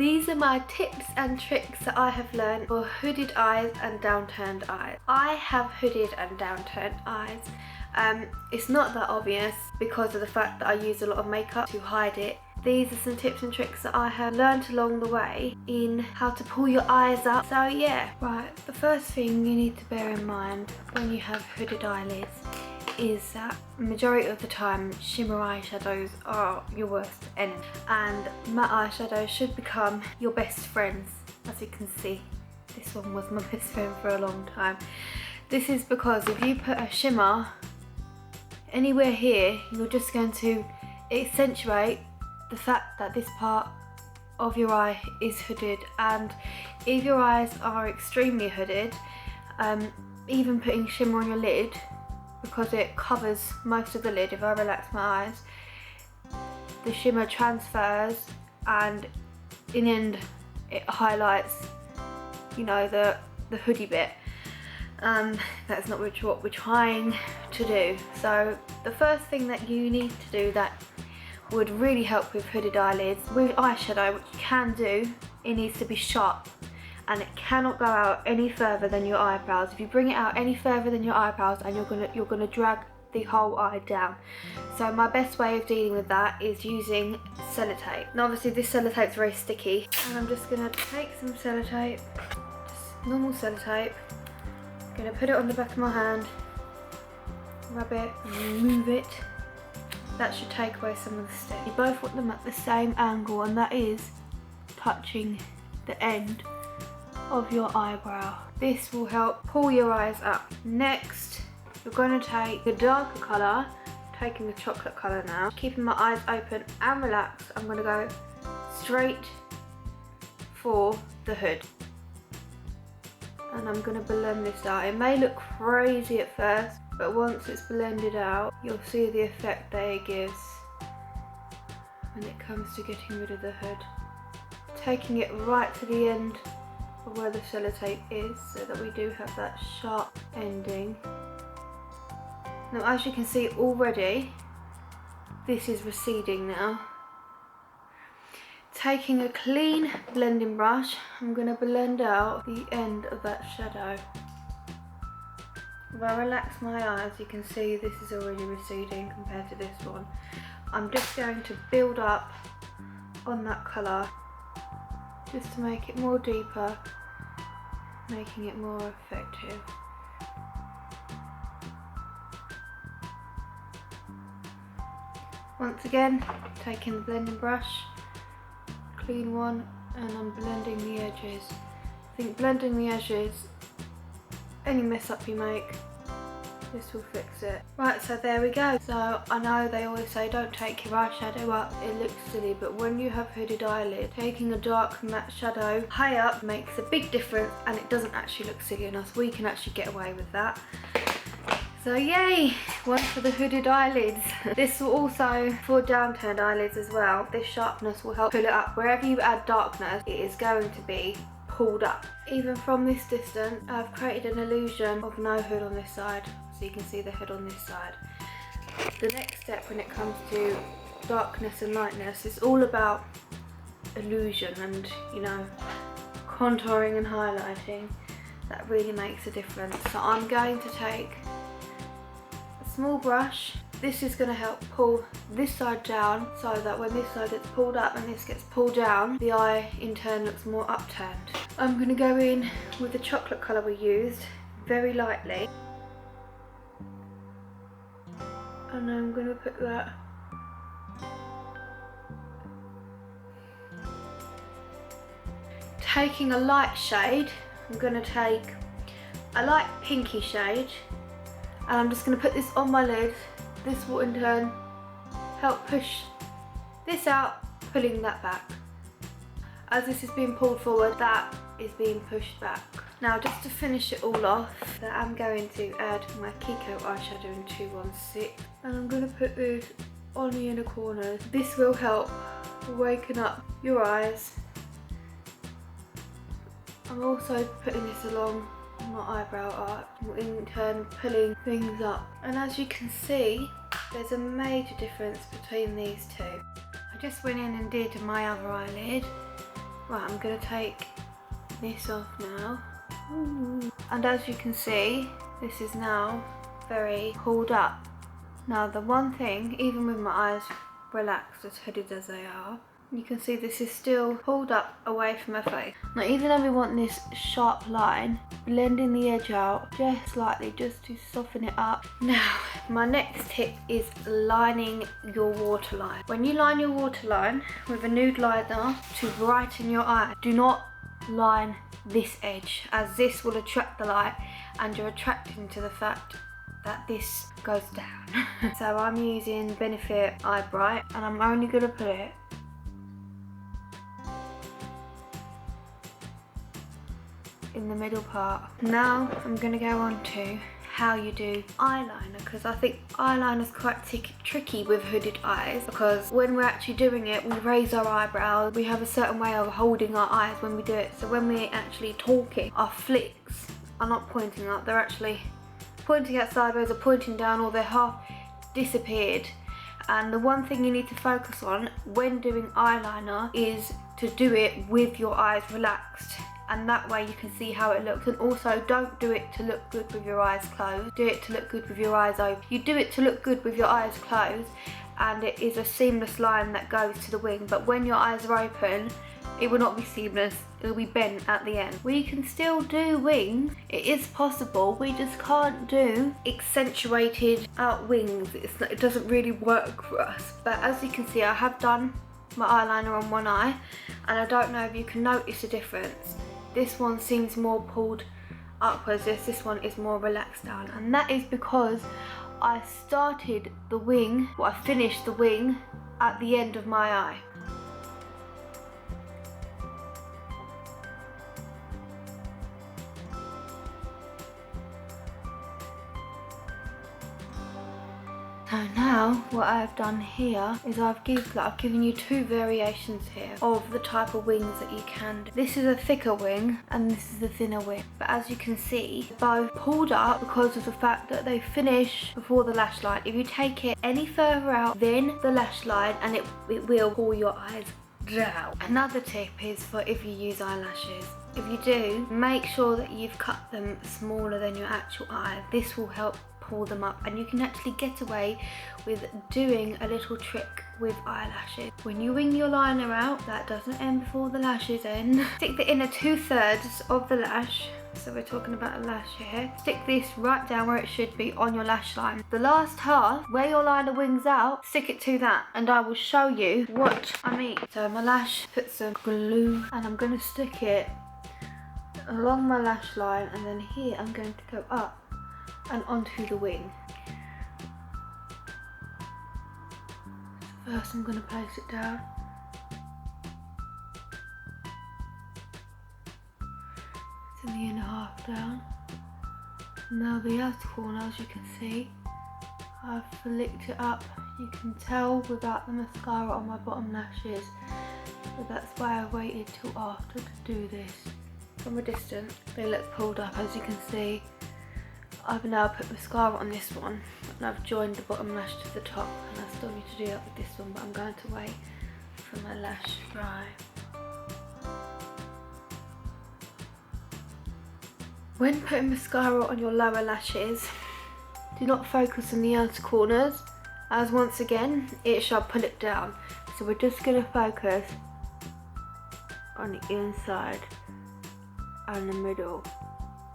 These are my tips and tricks that I have learned for hooded eyes and downturned eyes. I have hooded and downturned eyes. It's not that obvious because of the fact that I use a lot of makeup to hide it. These are some tips and tricks that I have learned along the way in how to pull your eyes up. So yeah, right, the first thing you need to bear in mind when you have hooded eyelids is that majority of the time shimmer eyeshadows are your worst enemy, and matte eyeshadow should become your best friends. As you can see, this one was my best friend for a long time. This is because if you put a shimmer anywhere here, you're just going to accentuate the fact that this part of your eye is hooded, and if your eyes are extremely hooded, even putting shimmer on your lid, because it covers most of the lid, if I relax my eyes, the shimmer transfers and in the end it highlights, you know, the hoodie bit. That's not what we're trying to do. So the first thing that you need to do that would really help with hooded eyelids, with eyeshadow, which you can do, it needs to be sharp. And it cannot go out any further than your eyebrows. If you bring it out any further than your eyebrows, and you're gonna drag the whole eye down. So my best way of dealing with that is using sellotape. Now obviously this sellotape is very sticky, and I'm just gonna take some sellotape, just normal sellotape. I'm gonna put it on the back of my hand, rub it, and move it. That should take away some of the stick. You both want them at the same angle, and that is touching the end of your eyebrow. This will help pull your eyes up. Next, you're going to take the darker colour, taking the chocolate colour now, keeping my eyes open and relaxed. I'm going to go straight for the hood, and I'm going to blend this out. It may look crazy at first, but once it's blended out, you'll see the effect that it gives when it comes to getting rid of the hood. Taking it right to the end of where the sellotape is, so that we do have that sharp ending. Now as you can see already, this is receding now. Taking a clean blending brush, I'm going to blend out the end of that shadow. If I relax my eyes, you can see this is already receding compared to this one. I'm just going to build up on that colour, just to make it more deeper, making it more effective. Once again, taking the blending brush, clean one, and I'm blending the edges. I think blending the edges, any mess up you make, this will fix it. Right, so there we go. So I know they always say don't take your eyeshadow up, it looks silly, but when you have hooded eyelid, taking a dark matte shadow high up makes a big difference, and it doesn't actually look silly enough. We can actually get away with that. So yay, one for the hooded eyelids. This will also, for downturned eyelids as well, this sharpness will help pull it up. Wherever you add darkness, it is going to be pulled up. Even from this distance, I've created an illusion of no hood on this side, so you can see the hood on this side. The next step when it comes to darkness and lightness is all about illusion and, you know, contouring and highlighting. That really makes a difference. So I'm going to take a small brush. This is going to help pull this side down, so that when this side gets pulled up and this gets pulled down, the eye in turn looks more upturned. I'm going to go in with the chocolate colour we used, very lightly. And I'm going to put that taking a light shade. I'm going to take a light pinky shade, and I'm just going to put this on my lid. This will in turn help push this out, pulling that back. As this is being pulled forward, that is being pushed back. Now just to finish it all off, I'm going to add my Kiko eyeshadow in 216, and I'm going to put this on the inner corner. This will help waken up your eyes. I'm also putting this along my eyebrow art, in turn pulling things up. And as you can see, there's a major difference between these two. I just went in and did my other eyelid Right, I'm going to take this off now. And as you can see, this is now very pulled up. Now the one thing, even with my eyes relaxed, as hooded as they are, you can see this is still pulled up away from my face. Now even though we want this sharp line, blending the edge out just slightly just to soften it up. Now my next tip is lining your waterline. When you line your waterline with a nude liner to brighten your eye, do not line this edge, as this will attract the light and you're attracting to the fact that this goes down. So I'm using Benefit Eye Bright and I'm only going to put it in the middle part. Now I'm going to go on to how you do eyeliner, because I think eyeliner is quite tricky with hooded eyes, because when we're actually doing it, we raise our eyebrows, we have a certain way of holding our eyes when we do it, so when we're actually talking, our flicks are not pointing up, they're actually pointing out sideways or pointing down, or they're half disappeared. And the one thing you need to focus on when doing eyeliner is to do it with your eyes relaxed, and that way you can see how it looks. And also, don't do it to look good with your eyes closed, do it to look good with your eyes open. You do it to look good with your eyes closed and it is a seamless line that goes to the wing, but when your eyes are open, it will not be seamless, it will be bent at the end. We can still do wings, it is possible, we just can't do accentuated out wings. It doesn't really work for us. But as you can see, I have done my eyeliner on one eye, and I don't know if you can notice a difference. This one seems more pulled upwards, this one is more relaxed down, and that is because I started the wing, I finished the wing at the end of my eye. So now what I've done here is I've given you two variations here of the type of wings that you can do. This is a thicker wing and this is a thinner wing. But as you can see, both pulled up because of the fact that they finish before the lash line. If you take it any further out than the lash line, and it will pull your eyes down. Another tip is for if you use eyelashes. If you do, make sure that you've cut them smaller than your actual eye. This will help pull them up, and you can actually get away with doing a little trick with eyelashes. When you wing your liner out, that doesn't end before the lashes end. Stick the inner 2/3 of the lash, so we're talking about a lash here. Stick this right down where it should be on your lash line. The last half, where your liner wings out, stick it to that, and I will show you what I mean. So my lash, put some glue, and I'm going to stick it along my lash line, and then here I'm going to go up and onto the wing. So first I'm going to place it down. It's in the inner half down. Now the outer corner, as you can see, I've flicked it up. You can tell without the mascara on my bottom lashes, but that's why I waited till after to do this. From a distance, they look pulled up, as you can see. I've now put mascara on this one, and I've joined the bottom lash to the top, and I still need to do that with this one, but I'm going to wait for my lash to dry. When putting mascara on your lower lashes, do not focus on the outer corners, as once again, it shall pull it down. So we're just going to focus on the inside and the middle.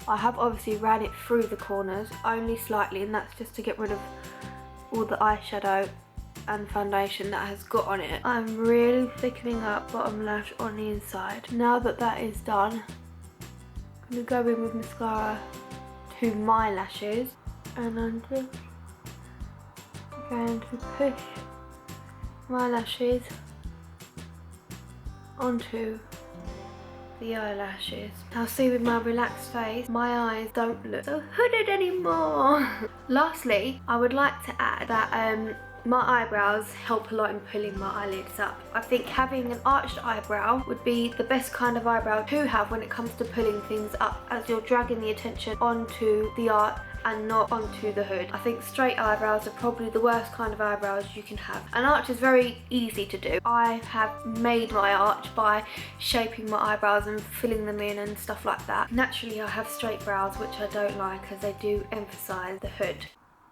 I have obviously ran it through the corners, only slightly, and that's just to get rid of all the eyeshadow and foundation that has got on it. I'm really thickening up bottom lash on the inside. Now that that is done, I'm going to go in with mascara to my lashes, and I'm just going to push my lashes onto the eyelashes. Now see, with my relaxed face, my eyes don't look so hooded anymore. Lastly, I would like to add that my eyebrows help a lot in pulling my eyelids up. I think having an arched eyebrow would be the best kind of eyebrow to have when it comes to pulling things up, as you're dragging the attention onto the arch and not onto the hood. I think straight eyebrows are probably the worst kind of eyebrows you can have. An arch is very easy to do. I have made my arch by shaping my eyebrows and filling them in and stuff like that. Naturally I have straight brows, which I don't like as they do emphasise the hood.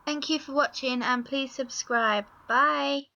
Thank you for watching and please subscribe. Bye!